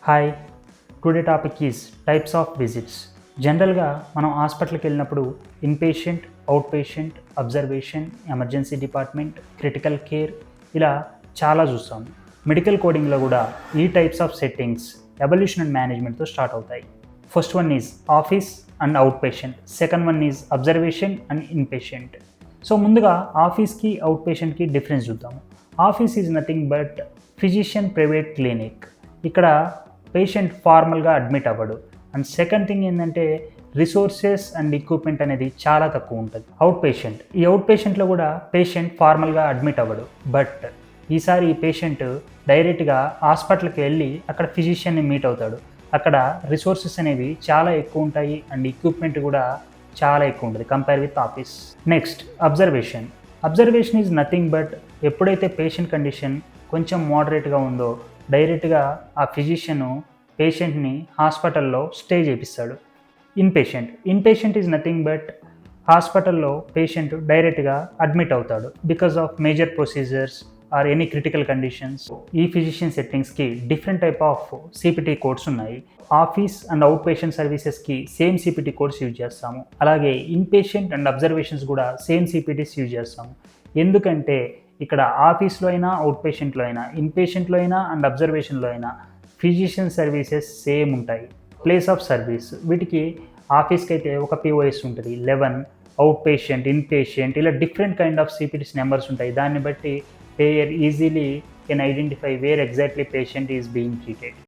Hi, today topic is types of visits. జనరల్గా మనం హాస్పిటల్కి వెళ్ళినప్పుడు inpatient, out patient, observation, emergency department, critical care ఇలా చాలా చూస్తాం. మెడికల్ కోడింగ్లో కూడా ఈ types of settings evaluation and మేనేజ్మెంట్తో స్టార్ట్ అవుతాయి. First one is office and out patient, second one is observation and inpatient. So ముందుగా ఆఫీస్కి అవుట్ పేషెంట్కి డిఫరెన్స్ చూద్దాము. Office is nothing but physician private clinic. ఇక్కడ పేషెంట్ ఫార్మల్గా అడ్మిట్ అవ్వడు. And second thing ఏంటంటే రిసోర్సెస్ అండ్ ఎక్విప్మెంట్ అనేది చాలా తక్కువ ఉంటుంది. ఈ అవుట్ పేషెంట్లో కూడా పేషెంట్ ఫార్మల్గా అడ్మిట్ అవ్వడు. బట్ ఈసారి ఈ పేషెంట్ డైరెక్ట్గా హాస్పిటల్కి వెళ్ళి అక్కడ ఫిజిషియన్ని మీట్ అవుతాడు. అక్కడ రిసోర్సెస్ అనేవి చాలా ఎక్కువ ఉంటాయి అండ్ ఎక్విప్మెంట్ కూడా చాలా ఎక్కువ ఉంటుంది compare with office. Next observation is nothing but ఎప్పుడైతే పేషెంట్ కండిషన్ కొంచెం మోడరేట్గా ఉందో డైరెక్ట్గా ఆ ఫిజిషియన్ పేషెంట్ని హాస్పిటల్లో స్టే చేపిస్తాడు. ఇన్పేషెంట్ ఈజ్ నథింగ్ బట్ హాస్పిటల్లో పేషెంట్ డైరెక్ట్గా అడ్మిట్ అవుతాడు because of major procedures or any critical conditions. ఈ ఫిజిషియన్ సెట్టింగ్స్కి different type of CPT codes ఉన్నాయి. ఆఫీస్ అండ్ అవుట్ పేషెంట్ సర్వీసెస్కి సేమ్ సిపిటి కోడ్స్ యూజ్ చేస్తాము. అలాగే ఇన్పేషెంట్ అండ్ అబ్జర్వేషన్స్ కూడా సేమ్ సిపిటీస్ యూజ్ చేస్తాము. ఎందుకంటే ఇక్కడ ఆఫీస్లో అయినా, అవుట్ పేషెంట్లో అయినా, ఇన్పేషెంట్లో అయినా అండ్ అబ్జర్వేషన్లో అయినా ఫిజిషియన్ సర్వీసెస్ సేమ్ ఉంటాయి. ప్లేస్ ఆఫ్ సర్వీస్ వీటికి ఆఫీస్కి అయితే ఒక పిఓఎస్ ఉంటుంది, 11, అవుట్ పేషెంట్, ఇన్పేషెంట్ ఇలా డిఫరెంట్ కైండ్ ఆఫ్ సిపిటీస్ నెంబర్స్ ఉంటాయి. దాన్ని బట్టి payer easily can identify where exactly patient is being treated.